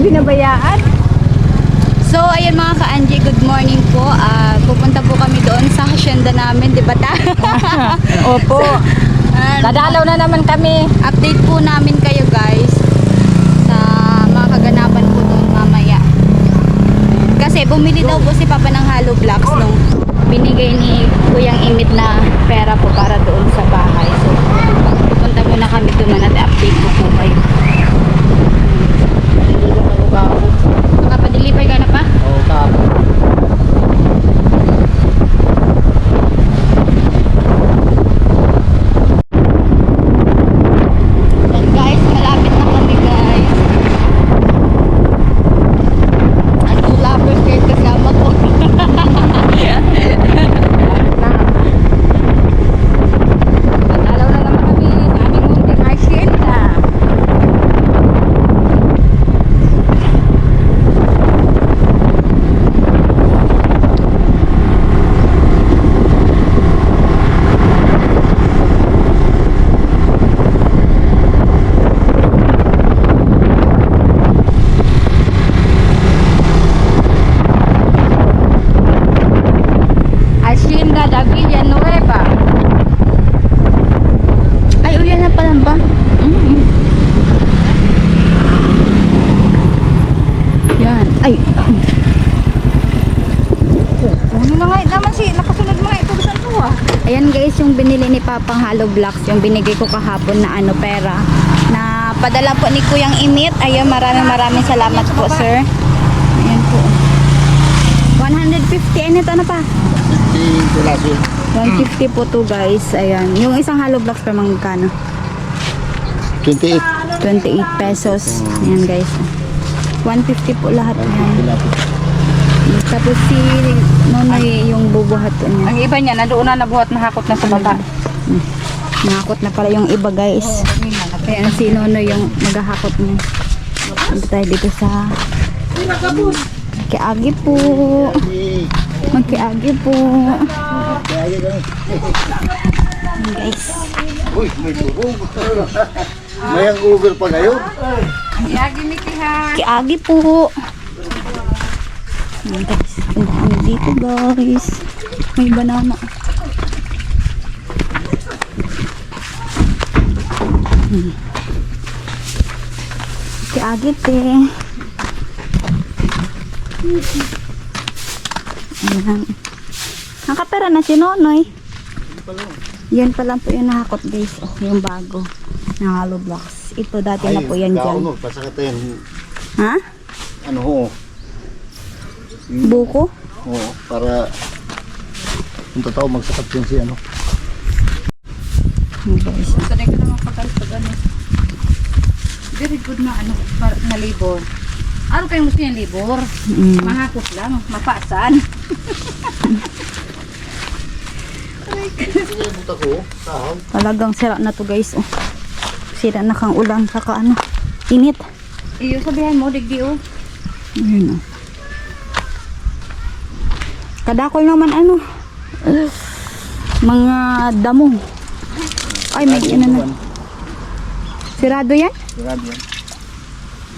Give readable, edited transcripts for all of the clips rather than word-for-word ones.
binabayaan. So, ayun mga ka-Angie, good morning po. Pupunta po kami doon sa hacienda namin, di ba ta? Opo. Dadalaw na naman kami. Update po namin kayo guys sa mga kaganapan po doon mamaya. Kasi bumili daw po si Papa ng hollow blocks nung binigay ni Kuyang Imit na pera po para doon sa bahay. So, pupunta muna kami doon at update po po kayo. Nakapadilipay ka na pa? Oo, kapo. And guys, malapit na kami guys. At lovers kayo kasama ko. Dadalaw na naman kami sa aming munting hacienda. Hacienda de Villanueva. Ay, uyan na pala ba? Yan. Ay. Ano na nga naman nakasunod mga ito sa tuwa. Ayan guys, yung binili ni Papang hollow blocks, yung binigay ko kahapon na pera na padala po ni Kuyang Imit. Ayan, maraming salamat po, sir. Ayan po. 150, ano ito na pa? 50 piraso. 150 po to guys. Ayan. Yung isang hollow blocks per magkano? 28. 28 pesos. Ayan guys. 150 po lahat yan. Tapos si Nonoy yung bubuhat po niya. Ang iba niya, nandoon na nabuhat na hakot na sa baba. Nakakot na pala yung iba guys. Kaya si Nonoy yung maghahakot niya. Punta tayo dito sa Magkiagi po. Magkiagi po. Ayan guys. Uy, may turog. May ang Uber pa ngayon. Yagi Mikiha. Magkiagi po. Ayan guys. Punta kami dito guys. May banana. Magkiagi te. Ayan. Nakapera na si Nonoy. Yan pa lang po yung nakakot guys. Oh, yung bago na hollow blocks. Ito dati na po yan dyan. Kauno, pasakatan. Ha? Ano ho? Buko? Oo, para kung totoo magsakat yun si ano. Ayan guys. Sanay ko naman pagkalpag ano. Very good na ano, na labor. Ano kayong gusto niya labor? Mahakot lang, mapasan. Sige, buta ko. Saham. Talagang sira na to guys. Oh. Sira na kang ulan saka ano. Init. Iyo sabihan mo, digdi oh. Ayan oh. Kadakol naman ano. Mga damo. Ay may ano na. Sirado yan? Grabe yan.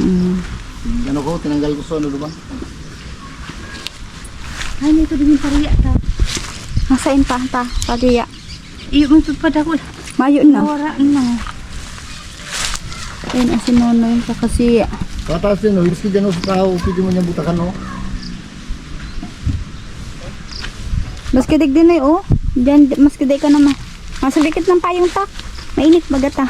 Mm. Ano ko, tinanggal ko sa ano diba? Ay, may ito din yung pariya ta. Nasain pa ta. Pagaya. Iyo mo padakol. Mayo na. Wala na. Ayun ang sinonoy sa kasi. Pataas din, no? Iski dyan sa tao, pwede mo niyang butakan, no? Mas kidig din ay oh. Diyan mas kidig ka naman. Masabikit ng payong ta. Mainit bagata.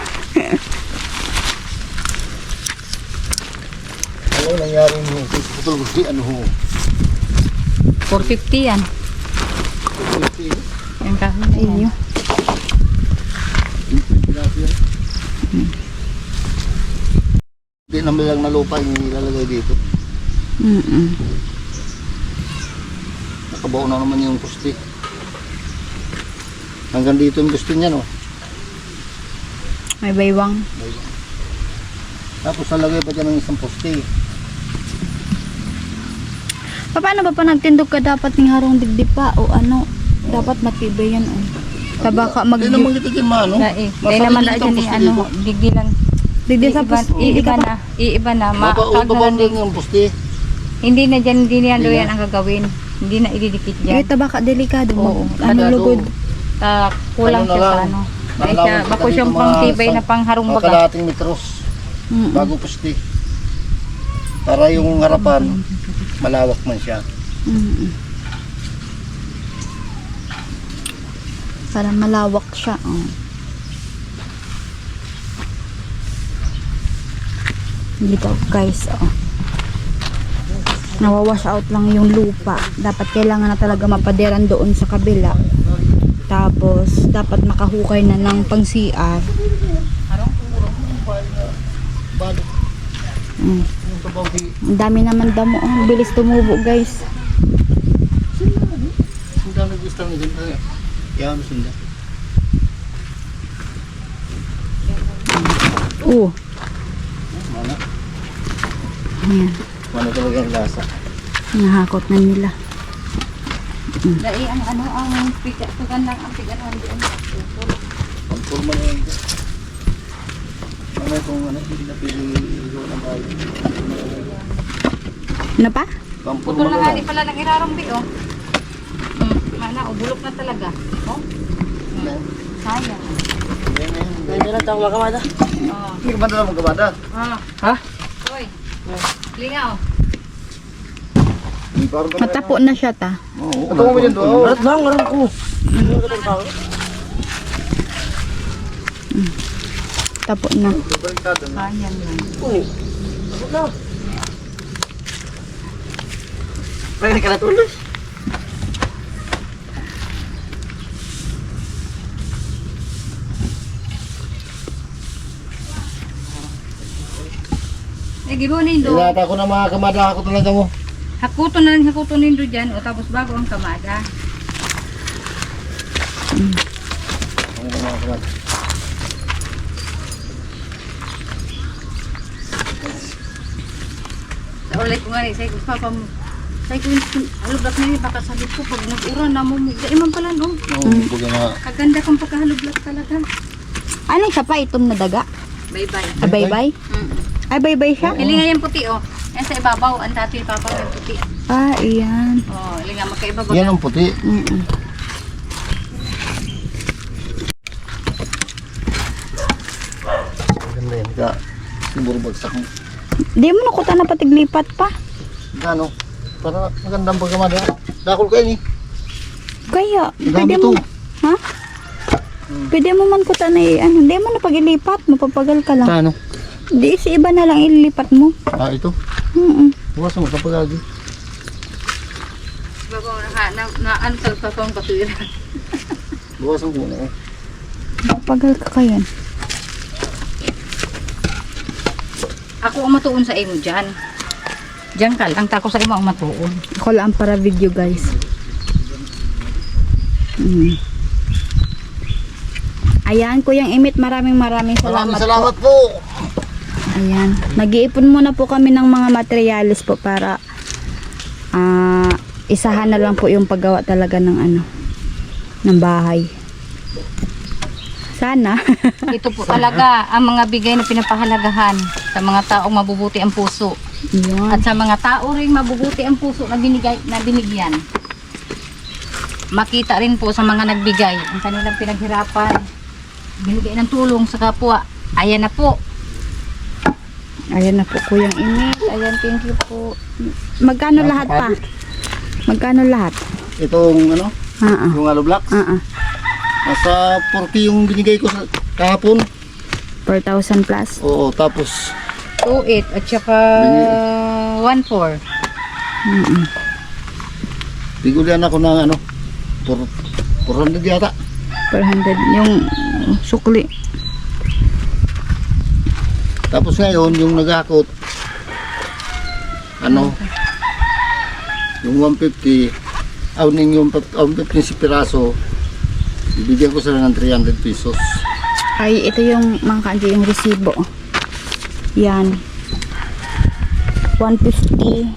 Ano yung nangyari mo? Putol gusti, ano ho? 450 yan. Yan ka. Ayun. Hindi naman lang na lupa yung ilalagay dito. Nakabaw na naman yung kusti. Hanggang dito yung gusto niya, no? May baywang. Tapos nalagay pa dyan ng isang poste. Paano ba pa nagtindog ka dapat ng harong digdi pa o ano? Dapat matibay yan oh. Tabaka mag Hindi naman kita kima, no? Dahil naman na dyan ni ano, digdi lang. Didi sa pus. Iiba na. Mapaubaban din yung pusti. Hindi na yan ang gagawin. Hindi na ididikit Kaya dyan. baka delikado. Oo. Ano lugod. Kulang Ano na siya sa lang? ano. Dahil Nalaman siya, kita bako dito siyang mga pang tibay na pangharong Mga baga. kalahating metros. Mm-mm. Bago pusti. Para yung harapan, malawak man siya. Mm-mm. Para malawak siya. Oh. Dito guys, oh. Nawawash out lang yung lupa. Dapat kailangan na talaga mapaderan doon sa kabila. Tapos dapat makahukay na ng pang CR. Balo. Mm. Yung tabaw di. Ang dami naman damo. Oh. Ang bilis tumubo guys. Sunda nag-gusto ng ganito. Yan, sunda. Oh. Mana? Ayan. Mana talaga yung lasa. Nahakot na nila. Dahil ang pigat to lang ang pigat ang diyan. Ang forma na yun. Ano kung hindi na pili ng bahay. Ano pa? Ang forma Putol na na nga lang. di pala ng irarong oh. Mana, bulok na talaga. Oh, sayang. Meron tayong magamada. Oh. Hindi ka ba na magamada? Ha? Hoy. Lingaw. Matapo na siya ta. Oo. Ito mo dyan doon. Arat lang, aram ko. Tapo na. Sayang yan. Pwede ka na tulos. Gibunin do. Inata ko na mga kamada ako talaga mo. Hakuton na lang hakutonin do dyan. O tapos bago ang kamada. Ano na mga kamada. Sa ulit ko nga rin. Say ko papa mo. Say ko halublat na yun. Baka sabi ko pag nag-ura na mo. Daiman pala no. Oo, baga nga. Kaganda kang pagkahalublat talaga. Anong siya pa? Itong na daga? Bye-bye. Ay, bye-bye? Ay, bye-bye siya? Ilinga yan puti oh. Yan sa ibabaw. Ang dati papa yung puti. Ah, iyan. Oh, ilinga magkaiba ba? Yan ang puti. Mm-mm. Ganda yan. Ka, siguro bagsak mo. Di mo nakuta na patiglipat pa. Gano? Para magandang pagkamada. Dakol kayo ni. Kaya, Ang pwede dami mo. to. Ha? Pwede mo man kuta na ano, di mo na pag-ilipat, mapapagal ka lang. Ano? Di, si iba na lang ililipat mo. Ah, ito. Mm-mm. Bukas mo kapag agi. Bago na ano sa papang patuira. Bukas mo muna eh. Mapapagal ka kayan. Ako ang matuon sa imo dyan. Diyan ka lang. Tako sa imo ang matuon. Ako lang para video guys. Ayan, Kuyang Imit, maraming salamat, Salamat po. po. Ayan, nag-iipon muna po kami ng mga materyales po para isahan na lang po yung paggawa talaga ng ano, ng bahay. Sana. Ito po talaga ang mga bigay na pinapahalagahan sa mga taong mabubuti ang puso. Ayan. At sa mga tao ring mabubuti ang puso na binigyan. Makita rin po sa mga nagbigay ang kanilang pinaghirapan. Binigay ng tulong sa kapwa. Ayan na po. Ayan na po Kuyang Imit. Ayan, thank you po. Magkano lahat pa? Magkano lahat? Itong ano? Ah, Yung alo blocks. Nasa 40 yung binigay ko sa kahapon. 4,000 plus. Oo, tapos 2.8 at saka 1.4. bigulian ako ng ano, 400 yata. 400 yung sukli. Tapos ngayon, yung naghakot, ano, yung 150, awning yung 150 si piraso, bibigyan ko sila ng 300 pesos. Ay, ito yung mga kanji, yung resibo. Yan. 150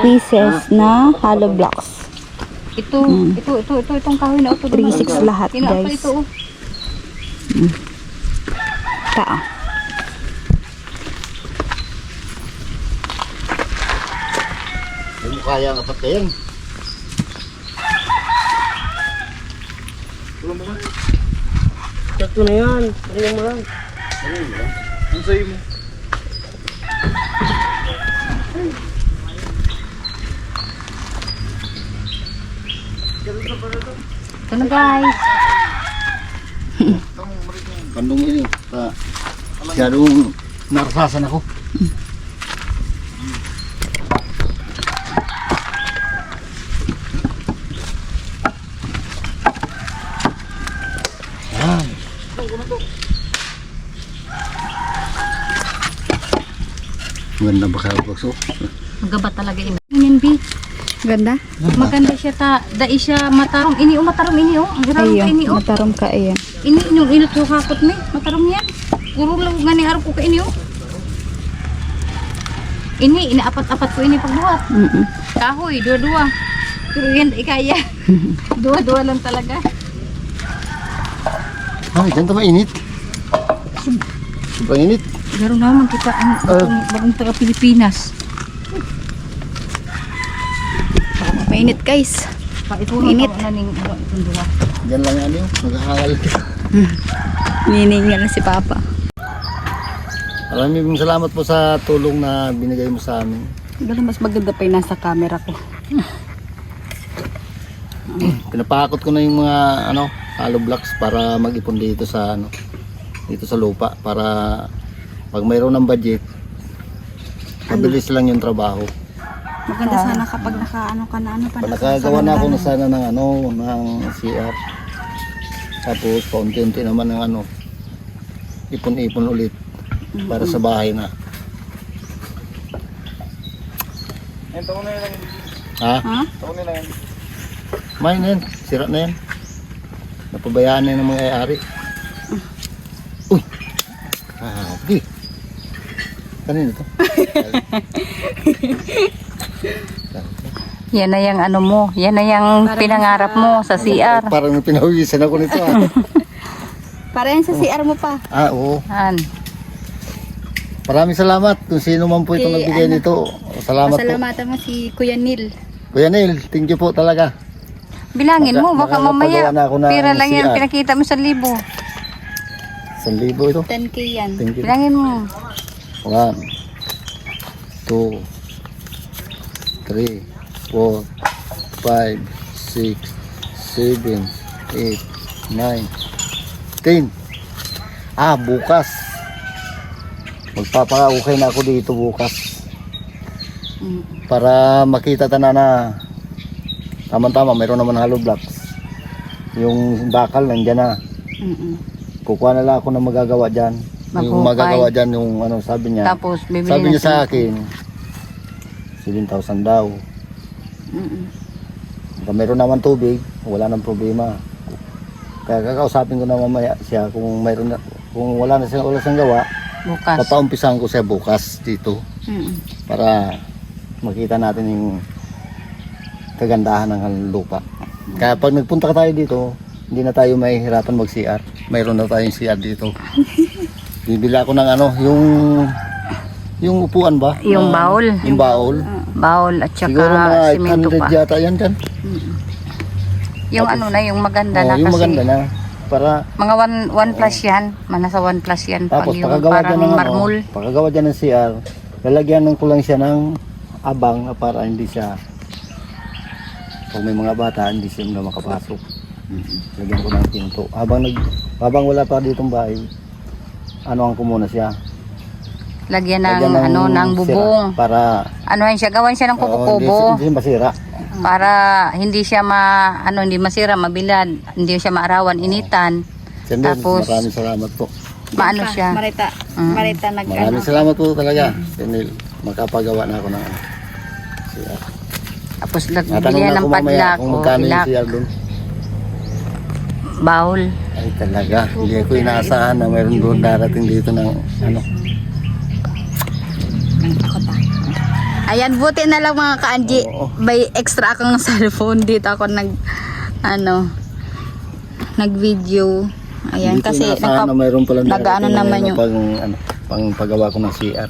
pieces na hollow blocks. Itong kahoy na ito. 3,600 lahat, Tinapa guys. ito. Ta. kaya ang apat na yan. Sakto na yan. Tingnan mo lang. Ang sa'yo mo. Ito na guys. Bandong ini. Masyadong narasasan ako. Yan. Ganda ba kayo bakso? Magaba talaga ini. Yan, B. Ganda. Maganda siya ta. Dai siya matarong. Ini o matarong ini o. Ang hirap ka ini o. matarom ka ayan. Ini yung inot ko kakot mi. Matarong yan. Urong lang gani araw ko ka ini o. Ini inaapat-apat ko ini pagbuhat. Kahoy, dua-dua. Pero yan di kaya. Dua-dua lang talaga. Ay, ganito mainit. Sobrang init. Garo naman kita ang bagong taga Pilipinas. Mainit guys. Init na ning itong duwa. Diyan lang yan yun. Maghahangal ka. Niningal na si Papa. Maraming salamat po sa tulong na binigay mo sa amin. Pero mas maganda pa yung nasa camera ko. Pinapakot ko na yung mga hollow blocks para mag-ipon dito sa dito sa lupa para pag mayroon ng budget mabilis lang yung trabaho. Maganda sana kapag nakaano ka na pa. Nakagawa na ako na sana ng ng CR. Tapos paunti-unti naman ng ipon-ipon ulit para sa bahay na. Ha? May na yan. Sira na yan. Napabayaan na yung mga ay-ari. Uy! Grabe! Kanina to? Yan na yung ano mo. Yan na yung pinangarap mo sa CR. Parang pinawisan ako nito Para yan sa CR mo pa. Oo. Yan. Maraming salamat kung sino man po itong nagbigay nito. Salamat po. Pasalamatan mo si Kuya Neil. Kuya Neil, thank you po talaga. Bilangin mo, baka mamaya. Nakapagawa na ako ng Pira lang yan, CR. pinakita mo 1,000. 1,000 ito. 10k yan. Thank you. Bilangin mo. 1, 2, 3, 4, 5, 6, 7, 8, 9, 10. Bukas. Magpapaka-okay na ako dito bukas. Para makita ta na tama-tama, mayroon naman hollow blocks. Yung bakal nandiyan na. Kukuha na lang ako na magagawa dyan. Yung magagawa dyan yung sabi niya. Tapos, bibili Sabi na niya sa akin 7,000 daw. Kung meron naman tubig, wala nang problema. Kaya kakausapin ko na mamaya siya kung mayroon na, kung wala siyang gawa, bukas. papaumpisahan ko siya bukas dito para makita natin yung kagandahan ng lupa. Kaya pag nagpunta ka tayo dito, hindi na tayo mahihirapan mag-CR. Mayroon na tayong CR dito. Bibili ako ng yung upuan ba? Yung baul. Yung baul. Baul at Siguro saka mga simento 800 pa. yata yan dyan. Yung yung maganda na Yung kasi. maganda na. Para Mga 1 plus yan. Nasa 1 plus yan. tapos Pag yung pakagawa parang dyan ng marmol. pakagawa dyan ng CR, lalagyan ng kulang siya ng abang para hindi siya, kung may mga bata, hindi siya na makapasok. Lagyan ko ng pinto. Habang wala pa ditong bahay, anuhan ko muna siya. Lagyan Lagyan ng ng sira bubong. para Ano siya, gawan siya ng oo, kubo-kubo. hindi siya masira. Para hindi siya hindi masira, mabilad, hindi siya maarawan, initan. Siyempre, Tapos, maraming salamat po. Maano siya? Marita. Marita Maraming salamat po talaga. Dahil makapagawa na ako ng CR. Tapos Natanong bilhan na ng ako mamaya padlak kung o magkano yung ilak, CR doon. baul. Ay talaga, hindi ko inaasahan na mayroon doon darating dito ng Ayan, buti na lang mga ka-Anji. Oo. May extra akong cellphone dito ako nag-video. Ayan, Hindi ko kasi inaasahan na mayroon pala nag-ano naman yung pang pagawa ko ng CR.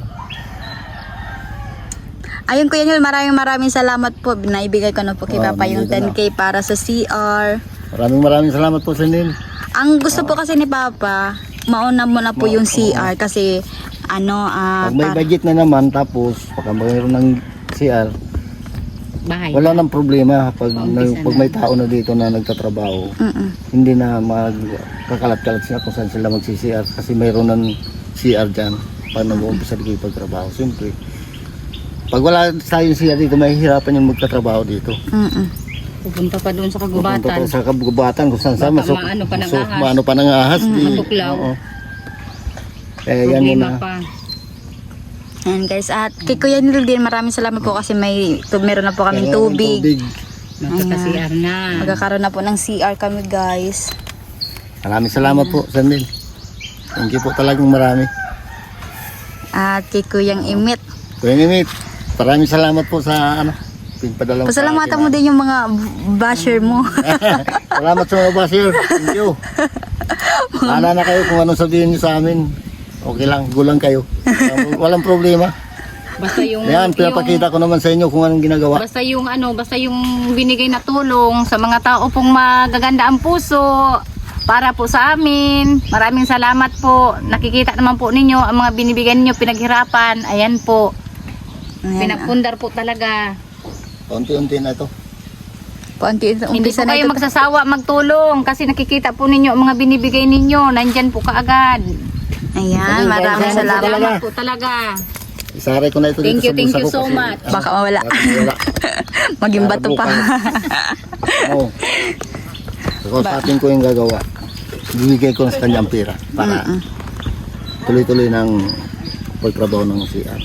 Ayun Kuya Nil, maraming salamat po. Naibigay ko na po kay Oh, Papa yung nandito na. 10K para sa CR. Maraming salamat po sa Nil. Ang gusto po kasi ni Papa, mauna mo na po yung CR kasi Pag may budget na naman, tapos pag mayroon ng CR, Bahay. wala nang problema. Paumpisa Pag na. may tao na dito na nagtatrabaho, hindi na magkakalat-kalat sila kung saan sila magsi-CR kasi mayroon ng CR dyan pag nag-uumpisa dito pagtrabaho. Siyempre, pag wala tayong CR dito, mahihirapan yung magtatrabaho dito. Pupunta pa doon sa Pupunta kagubatan. pa sa kabugubatan kung saan saan. Baka maano pa ng ahas. Maano pa ng ahas. Matuklaw. Oo. Kaya yan Problema muna. pa. Ayan guys, at kay Kuya Nil din maraming salamat po kasi meron na po kaming Kaya tubig. Magkaka-CR na. Magkakaroon na po ng CR kami guys. Maraming salamat po, Sandil. Thank you po talagang marami. At kay Kuyang Imit. Kuya Mimit, maraming salamat po sa pinpadala mo. sa Pasalamatan akin, mo din yung mga basher mo. Salamat sa mga basher. Thank you. Bahala na kayo kung anong sabihin niyo sa amin. Okay lang, gulang kayo. Walang problema. Basta yung Yan, pinapakita ko naman sa inyo kung anong ginagawa. basta yung binigay na tulong sa mga tao pong magaganda ang puso para po sa amin. Maraming salamat po. Nakikita naman po ninyo ang mga binibigyan niyo, pinaghirapan. Ayan po. Ayan, Pinagpundar po talaga. Unti-unti na ito. Paunti Hindi po umpisa na kayo ito. magsasawa magtulong kasi nakikita po ninyo ang mga binibigay ninyo. Nandyan po kaagad. Ayan, maraming Salamat salamat. talaga. Po talaga. Isaray ko na ito Thank dito you, thank sa you bulsa ko so kasi, much. Baka mawala. wala. Maging Para bato pa. bukas. Oo. Kausapin ko yung gagawa. Bibigay ko na sa kanya ang pera para tuloy-tuloy ng pagtrabaho ng CR.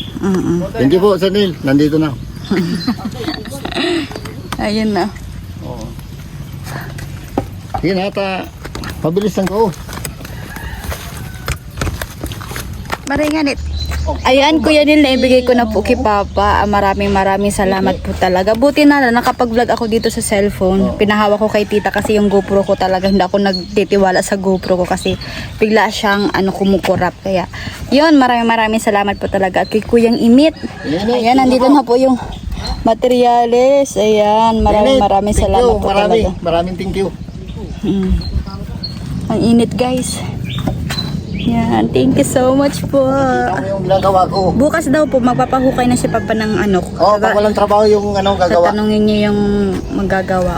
Thank you po, Sanil. Nandito na. Ayun na. Oo. Sige na, pabilis lang ko. Maringanit. Ayan, Kuya Nil, naibigay ko na po kay Papa. Maraming salamat po talaga. Buti na lang, nakapag-vlog ako dito sa cellphone. Pinahawa ko kay tita kasi yung GoPro ko talaga, hindi ako nagtitiwala sa GoPro ko kasi bigla siyang kumukurap. Kaya, yun, maraming salamat po talaga. At kay Kuyang Imit. Ayan, nandito na po yung materyales. Ayan, maraming salamat po talaga. Maraming thank you. Ang init, guys. Yan, thank you so much po. Kita mo yung ginagawa ko. Bukas daw po, magpapahukay na si Papa ng Oo, pag walang trabaho yung gagawa. tatanungin niyo yung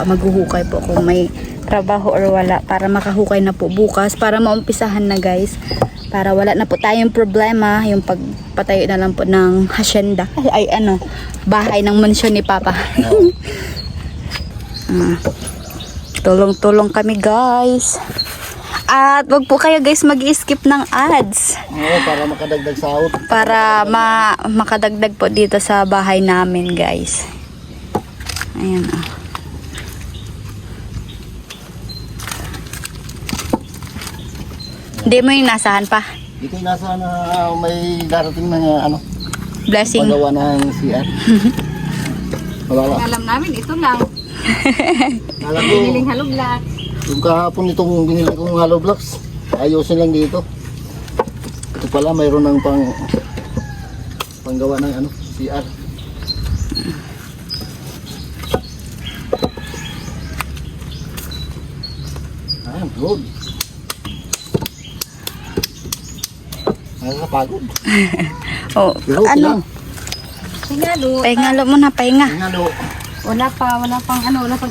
maghuhukay po kung may trabaho or wala para makahukay na po bukas para maumpisahan na guys. Para wala na po tayong problema yung pagpatayo na lang po ng hacienda. Bahay ng mansyon ni Papa. Tulong-tulong kami guys. At wag po kayo guys mag-skip ng ads Oo, para makadagdag sahod. para makadagdag po dito sa bahay namin guys. Ayan o. Hindi mo yung nasahan pa. Dito yung nasa may darating na Blessing. pagawa ng CR. Wala. Alam namin, ito lang. Alam ko, Biniling haluglat. yung kahapon itong binili kong hollow blocks, ayusin lang dito. Ito pala, mayroon ng panggawa ng CR. Good. Nakakapagod. Oh, Pero okay lang. Tingalo. pahinga mo na, pahinga. Tingnan o. Wala pang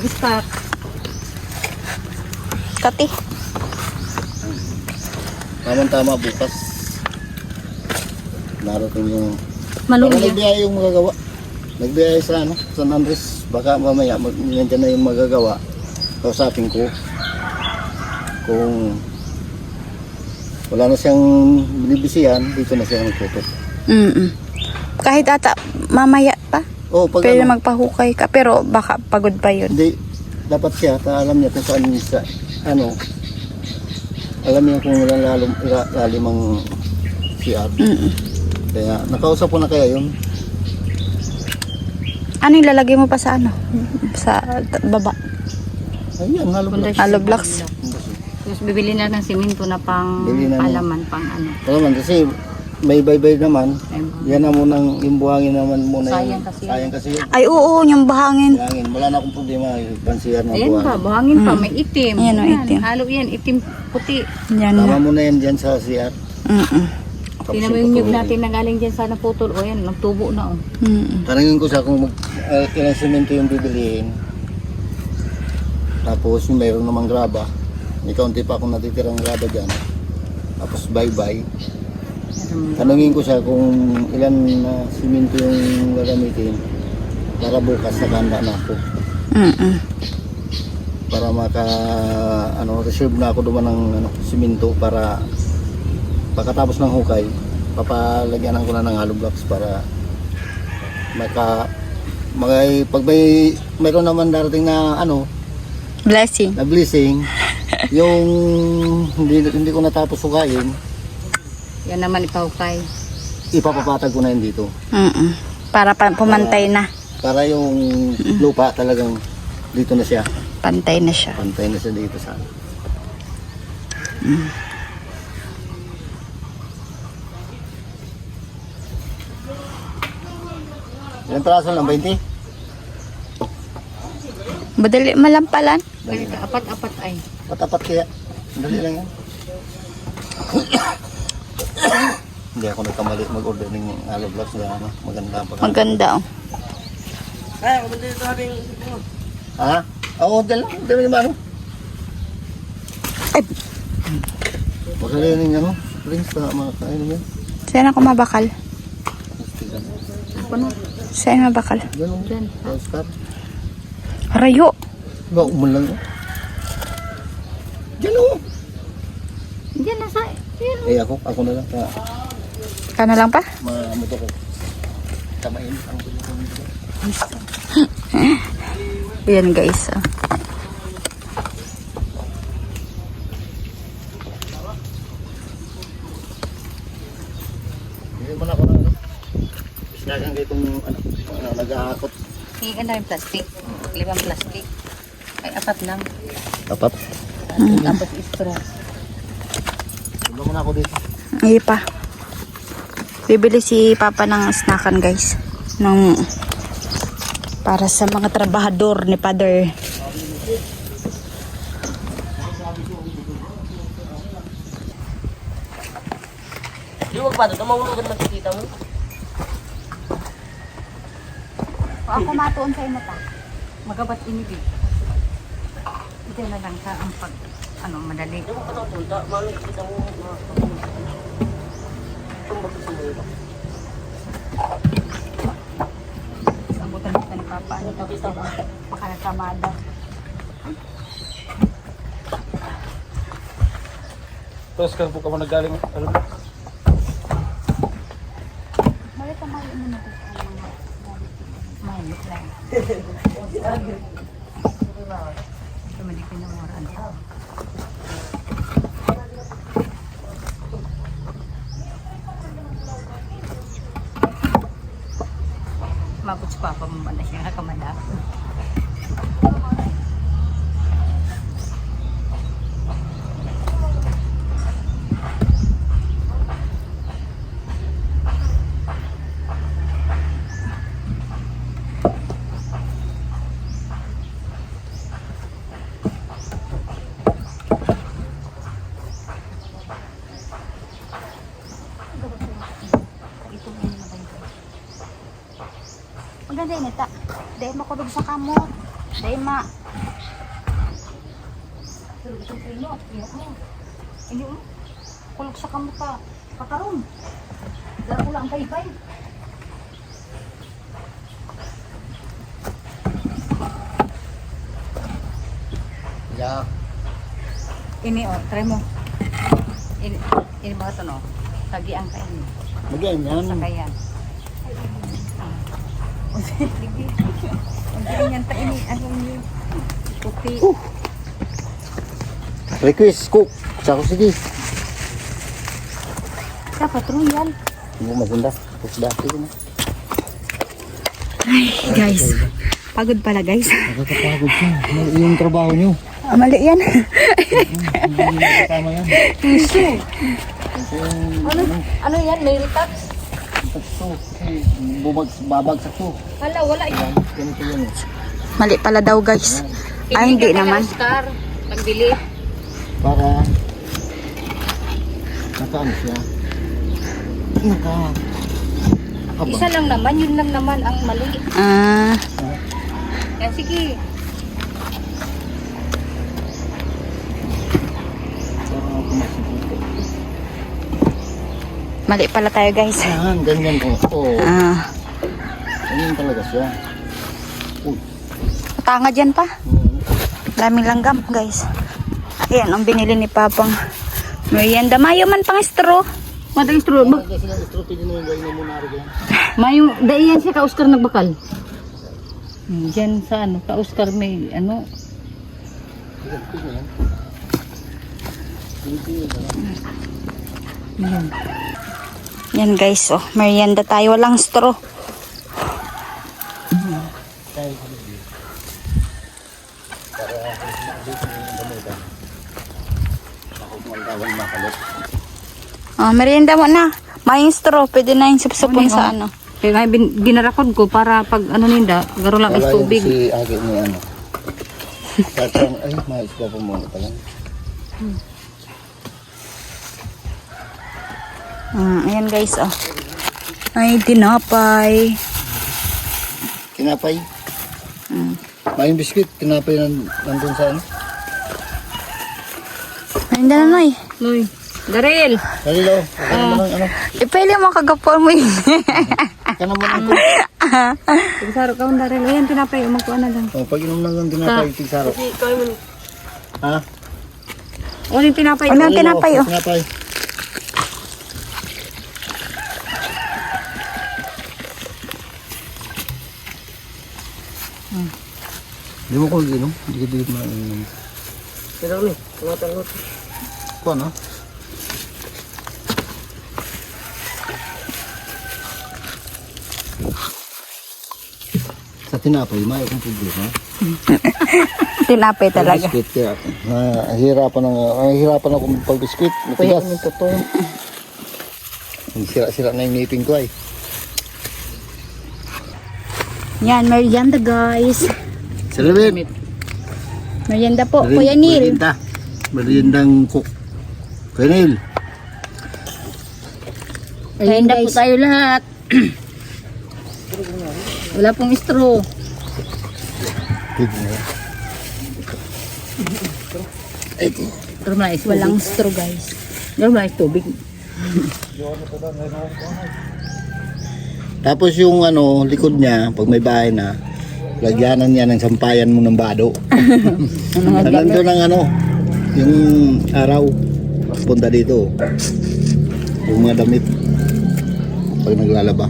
stock. Kati. Tama bukas. Narating yung Maluya. nagbiyaya yung magagawa. Nagbiyaya sa San Andres. Baka mamaya nandiyan na yung magagawa. Kausapin ko kung wala na siyang binibisihan, dito na siya magtutok. Kahit ata mamaya pa. Oh, pag Pwede magpahukay ka pero baka pagod pa yun. hindi, dapat siya, alam niya kung saan sa, alam niya kung lalim ang CR. Kaya, nakausap ko na kaya yun. Ano yung lalagay mo pa sa sa baba? Ayun, Hollow blocks. Tapos bibili na ng simento na pang Bili na ng- palaman, pang ano. Alam kasi, may baybay naman. Yan na munang yung buhangin naman muna. Sayang yung, kasi yun. sayang kasi yun. Ay, oo, yung bahangin. Buhangin. Wala na akong problema. Pansiyan na Ayan pa, buhangin. buhangin pa, may itim. Ayan, oh, itim. Halo yan, itim puti. Yan Tama na. mo na yan dyan sa CR. Tapos Tingnan mo yung nyug patuloy. natin na galing dyan sa naputol. O yan, nagtubo na oh. Tanungin ko siya kung ilang semento yung bibiliin. Tapos yung mayroon namang graba. May kaunti pa akong natitirang graba dyan. Tapos bye-bye. Tanungin ko siya kung ilan na semento yung gagamitin para bukas nakahanda na ako. Para reserve na ako duman ng semento para pagkatapos ng hukay, papalagyanan ko na ng hollow blocks para pag mayroon naman darating na Blessing. na blessing, yung hindi ko natapos hukayin, Yan naman ipahukay. ipapapatag ko na yun dito. Para pumantay na. Para yung lupa talagang dito na siya. Pantay na siya. Pantay na siya dito sa Ilang piraso lang? 20? Madali malampalan. Ganito, apat-apat ay. Patapat kaya. Dali lang yan. Hindi ako nagkamali mag-order ng hollow blocks na maganda ang pagkakas. Maganda oh. Ay, ako dito habing... Ha? Oo, dali lang. Dali naman Ay. Makalinin niya Rings pa mga kain niya. Saan ako mabakal? Ako na. Saan mabakal? Ganun dyan. Oscar. Rayo. Ba, umulan lang. Diyan o. Diyan na sa... Yan. Eh ako na lang. Ka na lang pa? Mamuto ko. Tamain ang pilihan dito. Yan guys. Oh. Hindi man ako na Sinagang kayo itong nag-aakot. Hingan na yung plastic. 5 plastic. Ay, 4 lang. Tapat. Tapos straw. Wala mo na ako dito. Ay pa. Bibili si Papa ng snackan guys. Para sa mga trabahador ni Father. Di wag pa, ito mahulugan magkikita mo. Ako matuon sa imo ta. Magabat inibig. Ito na lang sa ang pag... madali. Di wag pa ito punta, makikita mo. Tumbag sa mga Sabutan kita ni Papa. Ano ito? Baka nagkamada. Terus kan po ka mo nagaling ano? Malita mali mo na gusto ang mga mahilit lang. Ito mali pinamuraan ko. Mabot si Papa mo na siya nakamada. Maganda yun ita. Dahil makulog sa kamot. Dahil Tulog sa pino. Hindi mo. Kulog sa kamot ka. Pakaroon. Dala ko lang ang baybay. Yeah. Ini try mo. Ini mo ito no. Tagi ang kain. Magayon yan. Sa kayan. Ang yan ta ini ang puti. Request cook. Sako sige. Dapat royal. Hindi maganda. Tapos dati ko na. guys. Pagod pala guys. Nakakapagod siya. Yung trabaho nyo. Mali yan. Hindi kasama yan. Ano yan? May retax? Ito, kasi babagsak to. Hala, wala yan. Ganito yan eh. Mali pala daw guys. Ay, hindi naman. Oscar, nagbili. Para nakaano siya. Isa lang naman, yun lang naman ang mali. Ah, Yan, sige. mali pala tayo guys. Yan, ganyan ko. Oo, Ah, ganyan talaga siya. Uy. tanga dyan pa. Daming langgam guys. Ayan, ang binili ni Papang merienda. Mayo man pang straw. Matang straw ba? Kasi ang strategy mo yung gawin mo muna rin. Mayo, daiyan siya ka Oscar nagbakal. Diyan sa ano, ka Oscar may ano. Yan. Yan guys, oh, merienda tayo. Walang straw. Oh, merienda mo na. May straw. Pwede na yung supsupon sa ano. Kaya nga ginarakod ko para pag ano ninda, garo lang is Wala yung tubig. si Agi mo ano. Tatang, ay, mais pa po muna pala. Ayan guys, oh. Ay, tinapay. Tinapay. May biscuit, tinapay nandun sa ano. Merienda na, Noy. Noy. Daril. Kalilo, ano mo lang, ano. Pwede mo kagapon mo yun. Kana mo lang. Tigsaro ka ang Daril. Ayan, tinapay. Umagkuhan na lang. Oh, pag inom lang ng tinapay, tigsaro. Ha? O, yung tinapay. Ano yung tinapay, oh? Tinapay. Hindi mo ko inom? Dikit-dikit mo lang inom. Pero ni, tumatangot. Kuha na. Sa tinapay, may akong problema. Tinapay talaga. Biscuit kaya. Nahihirapan ako pag-biscuit. Matigas. Sira-sira na yung ngipin ko ay. Yan, merienda guys. Salabit. Merienda po, Kuya Neil. Meriendang cook. Kuya Neil. Merienda po tayo lahat. Wala pong straw. Pero na is Walang straw guys. Pero na is tubig. Tapos yung ano, likod niya, pag may bahay na, lagyanan niya ng sampayan mo ng bado. Nandun ang ano, yung araw, punta dito. Yung mga damit, pag naglalaba.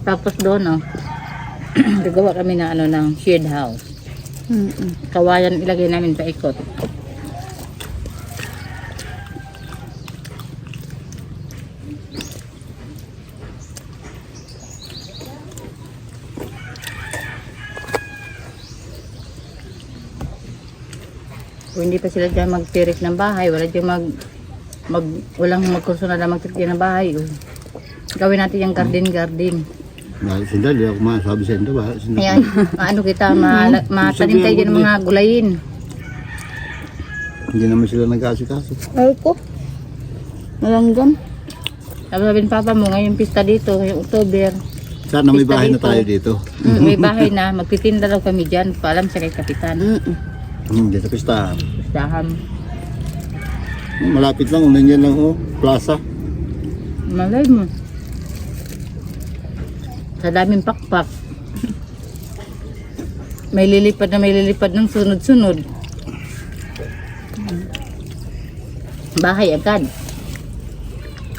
Tapos doon, oh. Gagawa kami na ano ng shared house. Kawayan ilagay namin paikot. Kung hindi pa sila dyan magtirik ng bahay, wala dyan walang magkurso na lang magtirik ng bahay. Oh. Gawin natin yung garden. Dahil sila, di ako masabi sa inyo ba? Ayan, ano kita, matanim tayo dyan ng mga gulayin. Hindi naman sila nag-asikaso. Ay ko. Malanggan. Sabi ni Papa mo, ngayon pista dito, ngayong October. Sana may Pista bahay na dito. tayo dito. May bahay na, magtitinda daw kami dyan. Paalam sa kay Kapitan. Hindi sa pistahan. Pistahan. Malapit lang, nandiyan lang oh, plaza. Malay mo. Sa daming pakpak. May lilipad ng sunod-sunod. Bahay agad.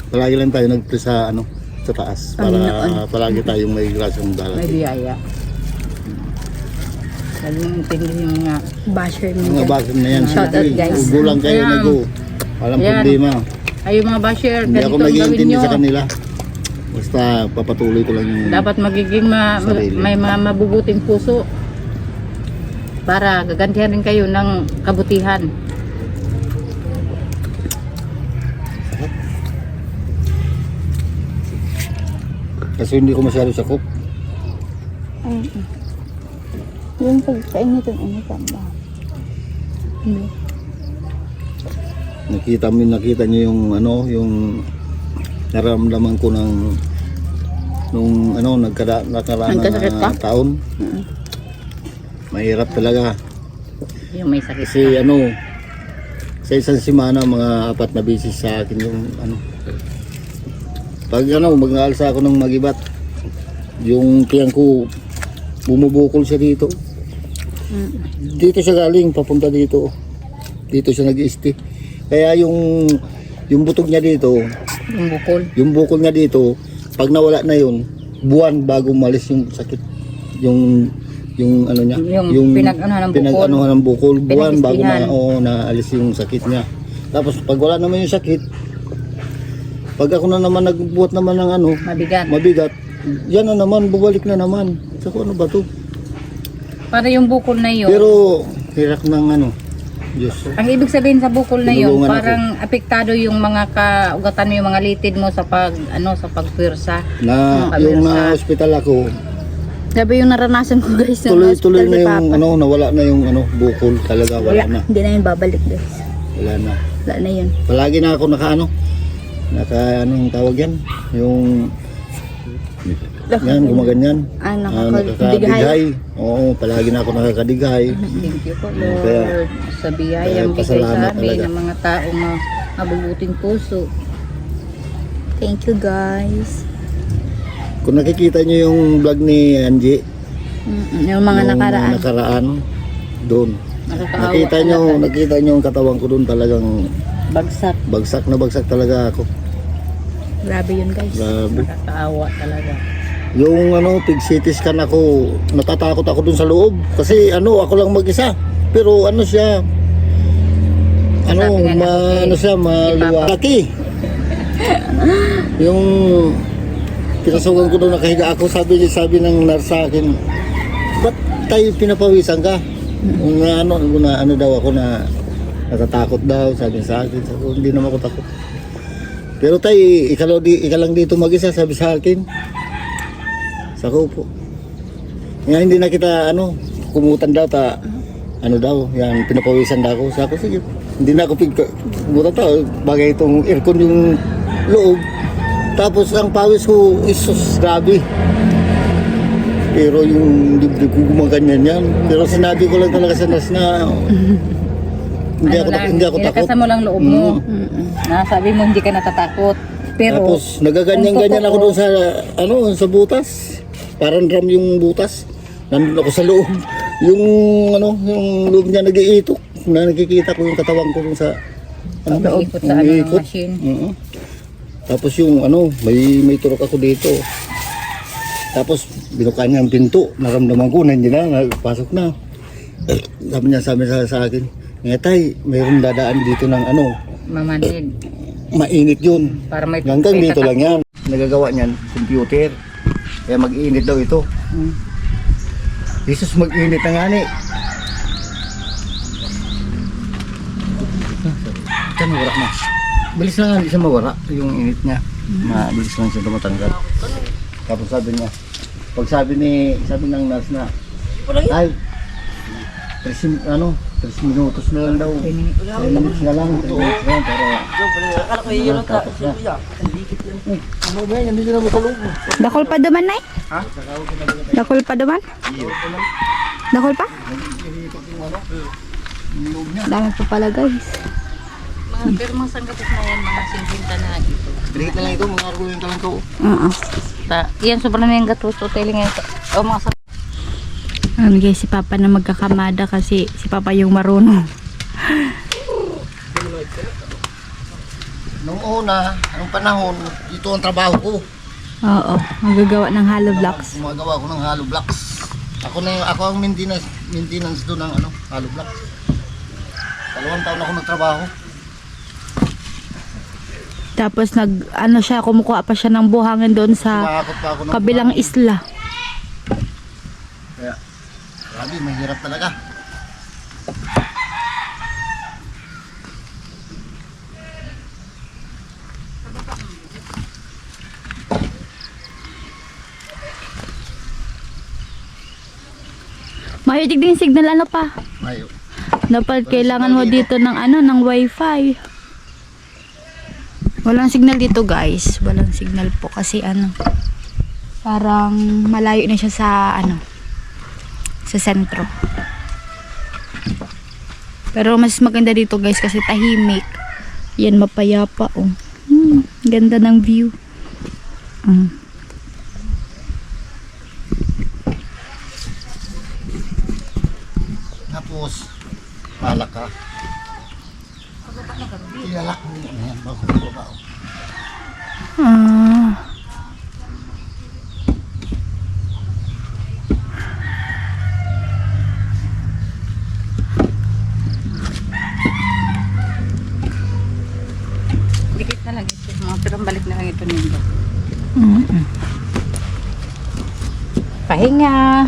Palagi lang tayo nagpre sa ano, sa taas para palagi tayong may grasyang May darating. biyaya. Sabi mo intindihin yung mga Basher Mga niya. basin na yan, Shout out, sige, guys. ubo lang kayo Ayan. nag-go. Walang Ayan. problema. ay yung mga basher, Hindi ako ganito ang gawin nag-iintindi nyo. sa kanila. Basta papatuloy ko lang yung Dapat magiging Sarili. may mga mabubuting puso para gagantihan rin kayo ng kabutihan. kasi hindi ko masyado sakop. Yung pagkainitan ba? Hindi. Nakita niyo yung ano, yung nararamdaman ko ng nung ano nakaraan Nagkasakit ka? na taon. Mahirap talaga. Yung may sakit Kasi ka. ano, sa isang semana mga 4 na beses sa akin yung ano. Pag ano, mag-aalsa ako ng magibat, yung tiyan ko bumubukol siya dito. Dito siya galing, papunta dito. Dito siya nag-isti. Kaya yung butog niya dito, Yung bukol. yung bukol niya dito, pag nawala na yun, buwan bago malis yung sakit. Yung ano niya, Yung pinag-anuhan ng bukol. pinag-anuhan ng bukol, buwan bago Pinag-istihan. naalis yung sakit niya. Tapos pag wala naman yung sakit, pag ako na naman nagbuhat naman ng ano, mabigat, yan na naman, bubalik na naman. So ano ba to? Para yung bukol na yun. Pero hirap ng ano, Diyos. Ang ibig sabihin sa bukol na yun, Tinulungan parang apektado yung mga kaugatan mo, yung mga litid mo sa sa pagpwersa. Na Kabirsa. yung na-hospital ako, Sabi yung naranasan ko guys. tuloy-tuloy na yung ano, nawala na yung ano, bukol talaga, wala na. Hindi na yun babalik guys. Wala na. Wala na yun. Palagi na ako naka yung tawag yan, yung yan, gumaganyan. Nakakadighay. Oo, palagi na ako nakakadighay. Thank you po, Kaya- Lord. Sa kaya biyayang bigay sa pasalamat amin talaga. ng mga taong mabubuting puso. Thank you guys. Kung nakikita nyo yung vlog ni Angie, Yung mga yung nakaraan. doon. Nakakaawa Nakita nyo yung katawan ko doon, talagang Bagsak. bagsak talaga ako. Grabe yun guys. Grabe. Nakakaawa talaga. Yung ano, pig CT scan ako, natatakot ako dun sa loob. Kasi ano, ako lang mag-isa. Pero ano siya, ano, Sabi nga na, ano siya, maluwaki. Yung pinasukan ko doon, nakahiga ako, sabi ng nurse sa akin, ba't tayo pinapawisan ka? Ano daw ako na natatakot daw, sabi sa akin. Sabi ko, hindi naman ako takot. Pero tayo, ikaw lang dito mag-isa, sabi sa akin. Sa ko. Nga hindi na kita kumutan daw yan pinapawisan daw ako. Sabi ko sige. Hindi na ako kumutan daw bagay itong aircon yung loob. Tapos ang pawis ko isus grabe. Pero yung dibdib ko gumaganyan yan. Pero sinabi ko lang talaga sa nurse na hindi ako takot. Inakasan mo lang loob mo. Nasabi mo hindi ka natatakot. Pero Tapos nagaganyan-ganyan ako doon sa butas. Parang drum yung butas. Nandun ako sa loob. Yung loob niya nag-iitok. Nakikita ko yung katawan ko dun sa Umiikot sa ng machine. Tapos yung may turok ako dito. Tapos binukaan niya ang pinto. Naramdaman ko na hindi na, nagpasok na. Sabi sa akin, Tay, mayroong dadaan dito ng Mamanid. mainit yun. Para may Hanggang may dito lang yan. Nagagawa niyan, computer. Kaya mag-iinit daw ito. Jesus, mag-iinit na nga ni. Ito, mawara na. Bilis lang nga, hindi siya mawara. Yung init niya. Mabilis lang siya tumatanggal. Tapos sabi niya, sabi ng nurse na, ay, 3 minutos na lang daw. 3 minutes na lang. 3 minutes na lang para tapos na. Ano ba yan? Hindi na mo sa loob. Dakol pa duman na Ha? Dakol pa duman? Dakol pa? Dami pa pala guys. Pero mga sanggatos na yan, mga 50 na ito. Drink na lang ito, mga argument lang ito. Yan, sobrang na yung gatos. Hotel nga ito. O mga Guys, si Papa na magkakamada kasi si Papa yung marunong. Nung una, anong panahon, ito ang trabaho ko. Oo, magagawa ng hollow blocks. Gumagawa ko ng hollow blocks. Ako ang maintenance doon ng hollow blocks. 2 taon ako nagtrabaho. Tapos kumukuha pa siya ng buhangin doon sa Tumakot pa ako ng kabilang isla. Kaya, grabe, mahirap talaga. Mahitig din signal ano pa. Ayo. Dapat kailangan mo dito ng wifi. Walang signal dito guys. Walang signal po kasi parang malayo na siya sa sa sentro. Pero mas maganda dito guys kasi tahimik. Yan, mapayapa oh. Ganda ng view. Tapos, palak ka. Ilalak mo yan. Bago baba. Dikit na lang ito. Pero balik na lang ito nito. Pahinga.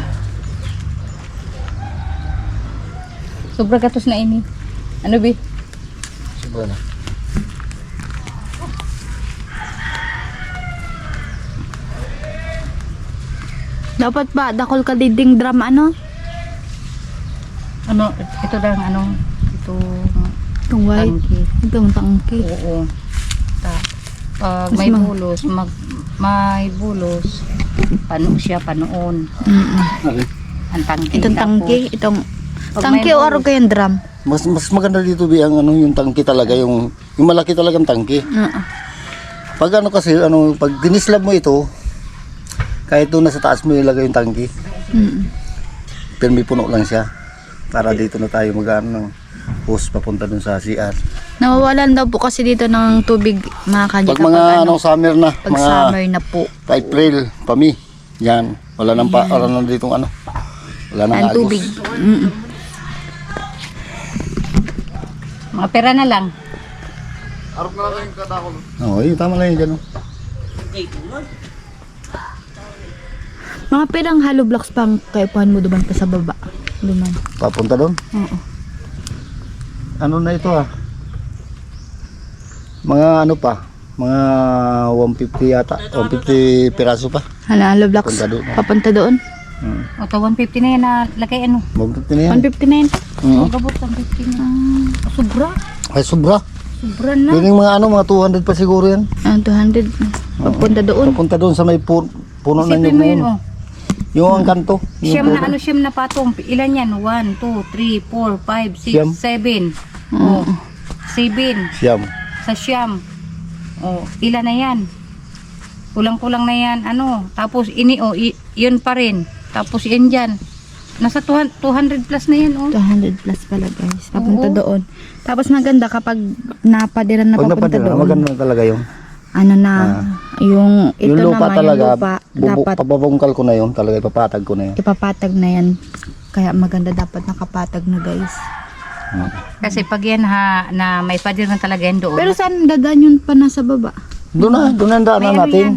Sobra gatos na ini. Ano bi? Siguro na. Dapat ba dakol ka diding drum Ano? Ito lang ito Itong white. tangki. Itong tangki. Oo. Pag Mas may ma- bulos, may bulos, panoon. Ang tangki. Itong tangki, itong Pag tangki may o aro kayong drum? Mas maganda dito ang yung tangki talaga, yung malaki talagang tangki. Pag kasi pag dinislab mo ito, kahit doon na sa taas mo ilagay yung tangki. Pero may puno lang siya. Para dito na tayo ng hose papunta dun sa CR. Nawawalan daw po kasi dito ng tubig mga kanya Pag mga summer na, pag mga summer na po. April, pami. Yan. Wala nang ditong wala nang Ang agos. tubig. Mga pera na lang. Oo, yun, tama lang yun dyan. Mga pirang hollow blocks pang kaipuhan mo duman pa sa baba. Duman. Papunta doon? Oo. Ano na ito Mga mga 150 yata. 150 piraso pa. Hollow blocks. Punta doon. Papunta doon. O, 150 na yan na lagay 150 na yan. 159. Gabot 150 na. Sobra. Ay, sobra. Sobra na. Yun yung mga 200 pa siguro yan. 200. Papunta doon. Papunta doon sa may puno na Isipin mo yun, yun. Yung ang kanto. Siyam na patong. Ilan yan? 1, 2, 3, 4, 5, 6, Siyam. 7. Oh, 7. Siyam. Sa siyam. Oh, ilan na yan? Kulang-kulang na yan. Tapos yun pa rin. Tapos yan dyan. Nasa 200 plus na yan, 200 plus pala guys. Papunta doon. Tapos maganda kapag napadiran na Pag papunta napadala, doon. maganda talaga yung Yung ito yung lupa naman, talaga, yung lupa, dapat papabungkal ko na yun, talaga ipapatag ko na yun. ipapatag na yan. Kaya maganda dapat nakapatag na guys. Kasi pag yan na may padir na talaga yan doon. Pero saan dadaan yun pa nasa baba? Doon ang daanan May natin.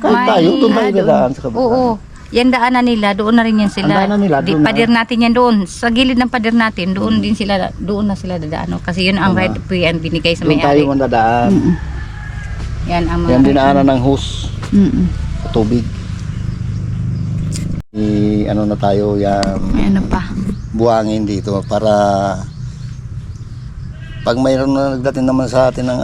Kahit May- tayo, doon tayo doon. dadaan sa kabila. Oo. Yan daanan nila, doon na rin yan sila. Ang daanan nila, doon na. Padir natin yan doon. Sa gilid ng padir natin, doon din sila, doon na sila dadaan. Kasi yun ang right of way ang binigay sa Doon tayo may-ari. mandadaan. Yan ang Yan dinaanan ng hose, tubig. Na tayo yan, May ano pa. buhangin dito para pag mayroon na nagdating naman sa atin ng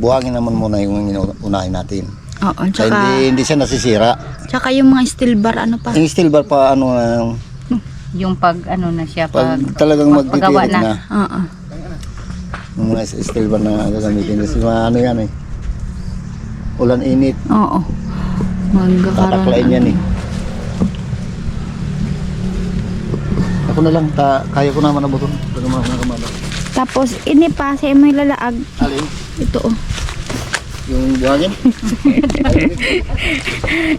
buhangin naman muna yung unahin natin. Oo, Kaya tsaka, hindi siya nasisira. tsaka yung mga steel bar ano pa. Yung steel bar pa yung pag na siya, pag pag talagang magpagawa magtitirik na. na. Oo. Yung mga steel bar na gagamitin kasi mga yan ulan init, Oo. tataklain yan Ako na lang, kaya ko naman abutin. Pero mga Tapos ini pa sa may lalaag. alin? Ito oh. Yung buhangin?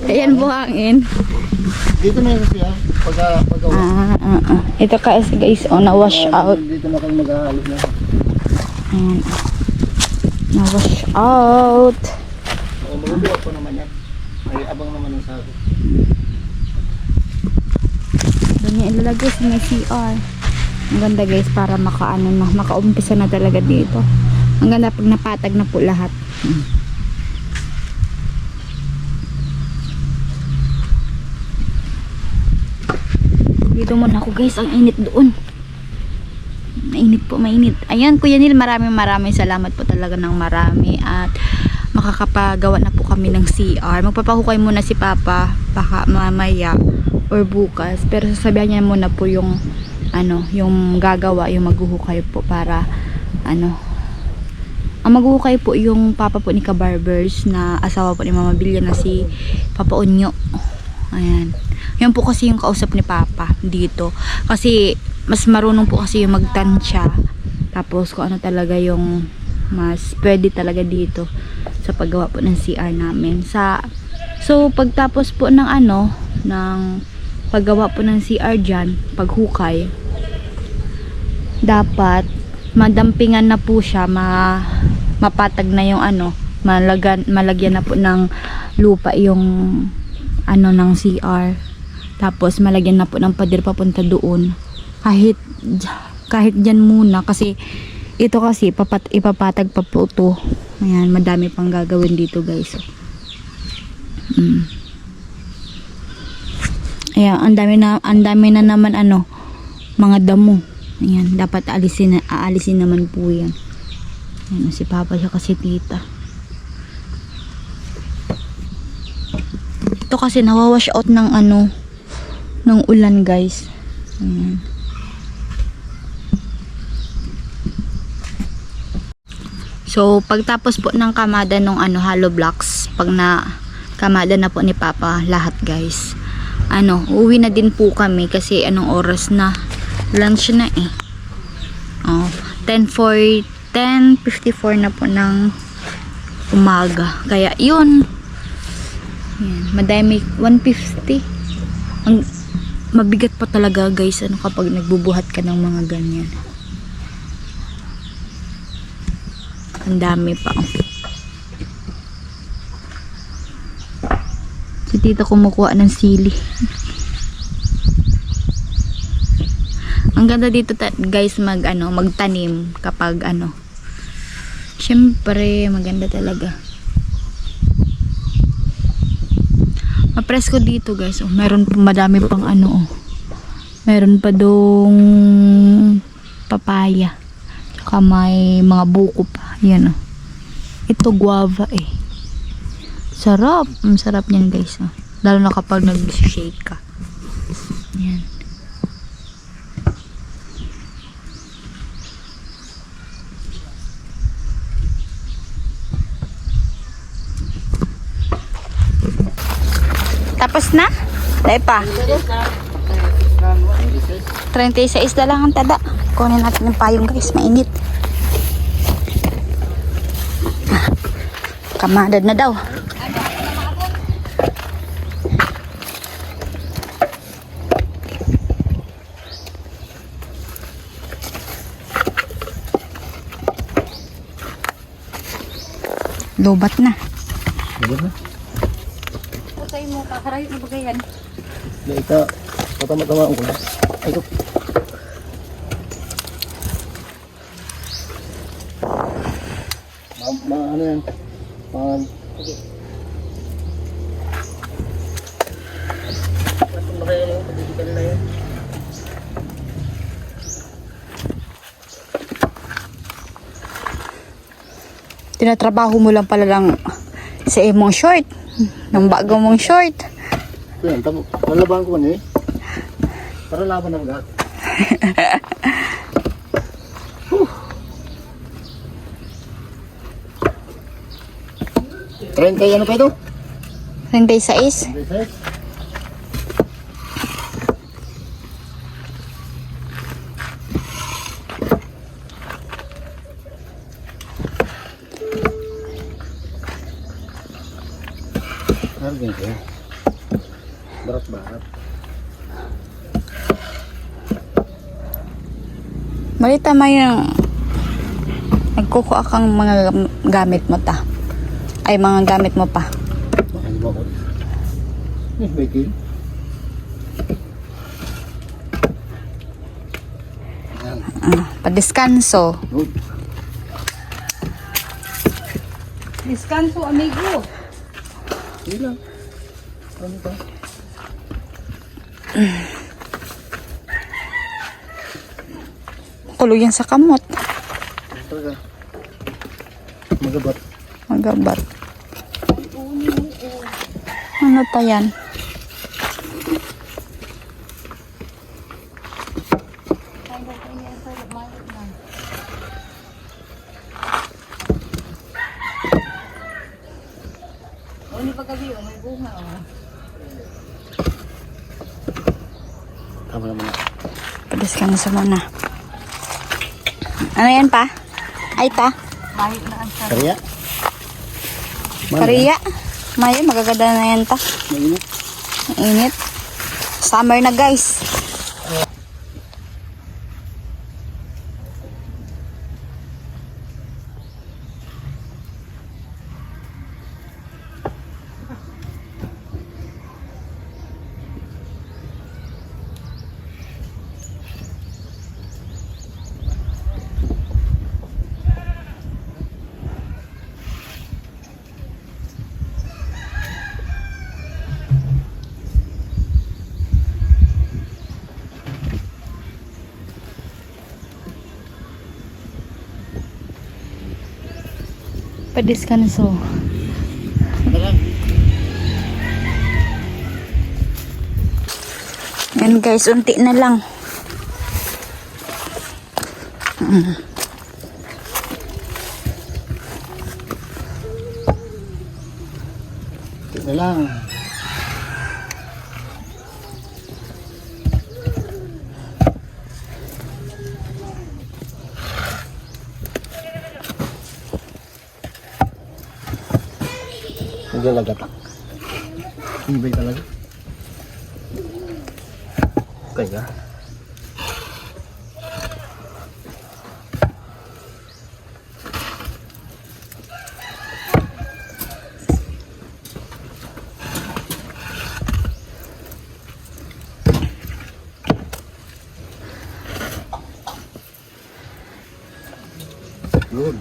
Ayan buhangin. Dito na yung siya. Ito guys, oh, na wash out. Dito na kayo mag-ahalo na. Ayan. Na-wash out. O, magubuhat po naman yan. Ay, abang naman yung sabi. Doon niya ilalagay sa may CR. Ang ganda guys, para makaumpisa na talaga dito. Ang ganda pag napatag na po lahat. Dito muna ako guys, ang init doon. Mainit po, mainit. Ayan Kuya Neil, maraming salamat po talaga ng marami. At makakapagawa na po kami ng CR. Magpapahukay muna si Papa baka mamaya or bukas, pero sasabihan niya muna po yung yung gagawa, yung maghuhukay po para ang maghuhukay po yung papa po ni Kabarbers na asawa po ni Mama Bilya na si Papa Onyo. Ayan. Yan po kasi yung kausap ni Papa dito. Kasi mas marunong po kasi yung magtansya. Tapos kung ano talaga yung mas pwede talaga dito sa paggawa po ng CR namin. So pagtapos po ng ng paggawa po ng CR dyan, paghukay, dapat madampingan na po siya, mapatag na yung malagyan na po ng lupa yung ng CR. Tapos malagyan na po ng pader papunta doon. Kahit dyan muna kasi ito kasi ipapatag pa po ito. Ayan, madami pang gagawin dito guys. Ayan, ang dami na naman mga damo. Ayan, dapat aalisin naman po yan. Ayan, si Papa siya kasi tita. Ito kasi nawawash out ng ng ulan guys. Ayan. So pagtapos po ng kamada ng hollow blocks, pag kamada na po ni Papa lahat guys, uwi na din po kami kasi anong oras na, lunch na 10:54 na po ng umaga, kaya yun. Yan, madami 150. Ang mabigat pa talaga guys kapag nagbubuhat ka ng mga ganyan. Ang dami pa. Si tita kumukuha ng sili. Ang ganda dito guys magtanim kapag syempre maganda talaga. Mapresko dito guys. Meron pa madami pang meron pa dong papaya. Tsaka may mga buko pa. Yan ito guava Sarap. Ang sarap niyan guys. Lalo na kapag nag-shake ka. Yan. Tapos na? Dahil pa. 36 na lang ang tada. Kunin natin yung payong guys. Mainit. Kamadad na daw. Lobat na. Diba na? Patay mo, kakarayot na bagayan. Ito, patama-tamaan ko na. Ito. Ano yan? Sige. Tinatrabaho mo lang pala lang sa imong short. Ng bago mong short. Ito yan, lalaban ko na para laban ng lahat. 30 ano pa ito? 36. 36. Ano ganito? Barat-barat. Mali tama yung Kukuha kang mga gamit mo ta. Ay, mga gamit mo pa. Ano ba ko? May kill. Padiskanso. Good. Descanso, amigo. Sige lang. Ano ba? Kulog yan sa kamot. Talaga. Magabat. Magabat. Ano pa yan? Ano pa gabi, may bunga. Tama naman. Padiskanso muna. Ano yan pa? Ay ta? Mahit na ang sarap. Kariya. Kariya. Mayo, magaganda na yan ta. Mainit. Init. Summer na guys. Padiskanso. Yan guys, unti na lang. Ito na lang. Naglalagat. Ibay talaga. Kaya. Good.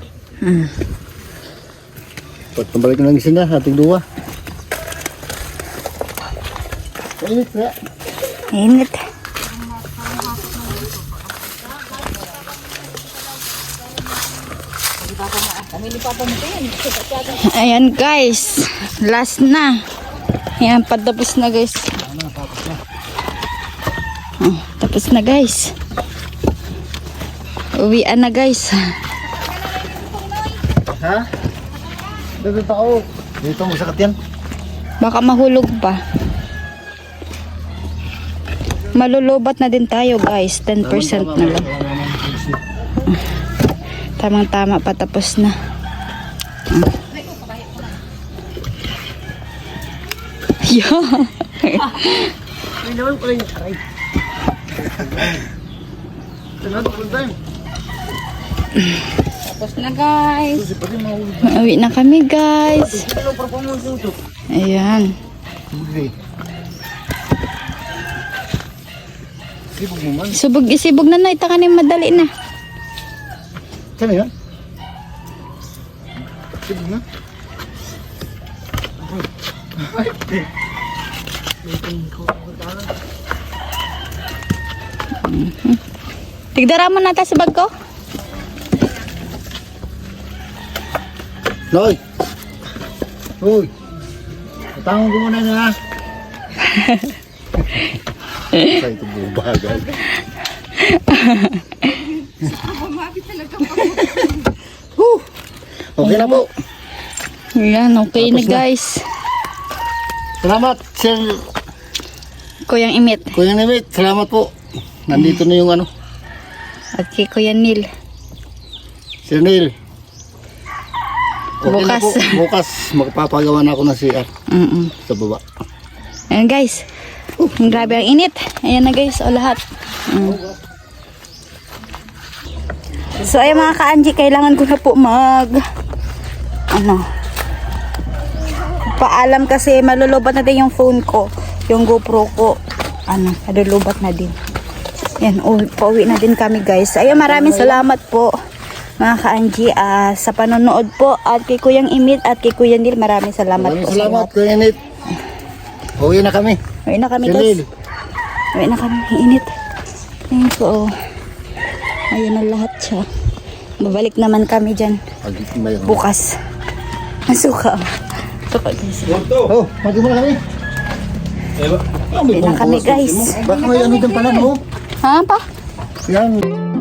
Pagpabalik na lang isin na, ating duwa. Init na. Init. Ayan guys. Last na. Ayan, patapos na guys. Oh, tapos na guys. Uwian na guys. Ha? Dito ako. Dito mo sakat yan. Baka mahulog pa. Malulubat na din tayo guys. 10% na lang. Tamang tama, patapos na. Yeah. May naman pala yung aray. Salamat po tayo. Tapos na guys. Mauwi na kami guys. Ayan. Sibog mo man. Isibog na na. Ita ka na yung madali na. Saan na yan? Sibog na. Tigdara mo na ta sa bag ko. Loy! Uy! Patangong ko muna na. Sa ito bubagal. Okay na po. Ayan, okay na Tapos na. guys. Salamat, Sir Kuyang Imit. Kuya Nemit. Salamat po. Nandito na yung ano. At kay Kuya Neil. Sir Neil. Okay na Bukas. po. Bukas magpapagawa na ako ng CR sa baba. Ayan guys. Grabe ang init. Ayan na guys, o lahat. So ay mga ka-Angie, kailangan ko na po paalam kasi malulubat na din yung phone ko, yung GoPro ko. Malulubat na din. Yan, pauwi na din kami guys. Ayun, maraming salamat po mga ka-Angie sa panonood po at kay Kuyang Imit at kay Kuya Neil, maraming salamat Maraming po. salamat, Kuya Init. Uwi na kami. Uwi na kami Si guys. Lil. Uwi na kami, init. Ayun po. Ayun na lahat siya. Babalik naman kami dyan Pag mayroon. bukas. Ang suka. Suka guys. Oh, mag-umula kami. Eh, ba? Ah, may Uwi na kami pangkawas guys. mo. Baka may ano dyan pala, no? Ha pa? Yan.